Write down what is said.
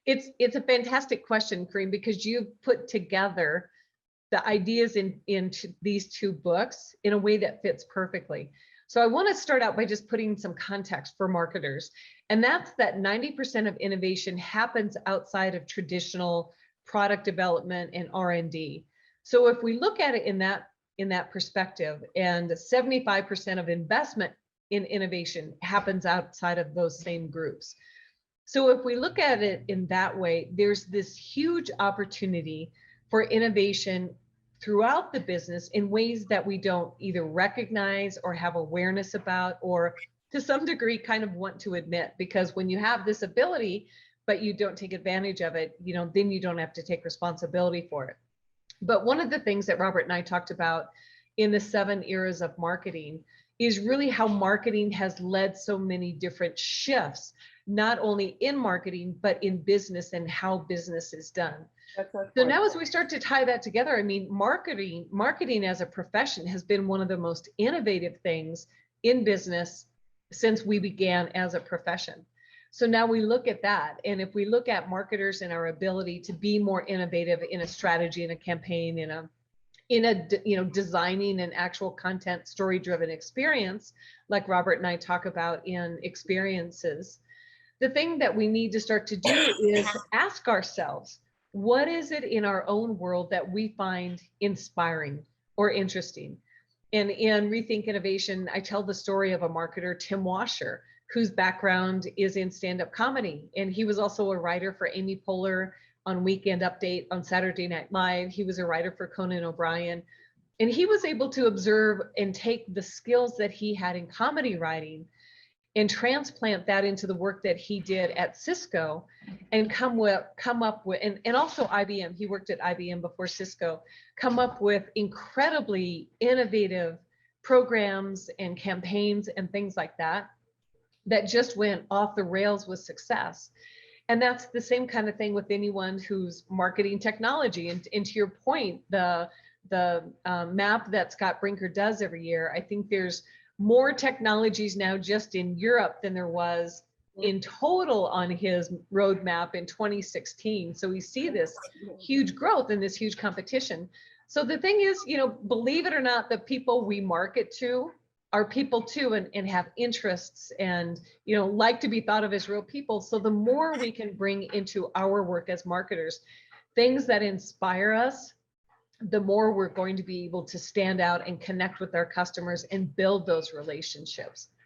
It's a fantastic question, Kareem, because you've put together the ideas in these two books in a way that fits perfectly. So I want to start out by just putting some context for marketers. And that's that 90% of innovation happens outside of traditional product development and R&D. So if we look at it in that perspective, and 75% of investment in innovation happens outside of those same groups. So if we look at it in that way, there's this huge opportunity for innovation throughout the business in ways that we don't either recognize or have awareness about, or to some degree kind of want to admit, because when you have this ability, but you don't take advantage of it, then you don't have to take responsibility for it. But one of the things that Robert and I talked about in the 7 eras of marketing is really how marketing has led so many different shifts, not only in marketing, but in business and how business is done. So now as we start to tie that together, I mean, marketing as a profession has been one of the most innovative things in business since we began as a profession. So now we look at that. And if we look at marketers and our ability to be more innovative in a strategy, in a campaign, in a designing an actual content story driven experience, like Robert and I talk about in experiences, the thing that we need to start to do is ask ourselves, what is it in our own world that we find inspiring or interesting? And in Rethink Innovation, I tell the story of a marketer, Tim Washer, whose background is in stand-up comedy. And he was also a writer for Amy Poehler on Weekend Update on Saturday Night Live. He was a writer for Conan O'Brien. And he was able to observe and take the skills that he had in comedy writing and transplant that into the work that he did at Cisco and come up with, and also IBM, he worked at IBM before Cisco, come up with incredibly innovative programs and campaigns and things like that just went off the rails with success. And that's the same kind of thing with anyone who's marketing technology. And to your point, the map that Scott Brinker does every year, I think there's more technologies now just in Europe than there was in total on his roadmap in 2016. So we see this huge growth and this huge competition. So the thing is, believe it or not, the people we market to are people too, and have interests and, like to be thought of as real people. So the more we can bring into our work as marketers, things that inspire us, the more we're going to be able to stand out and connect with our customers and build those relationships.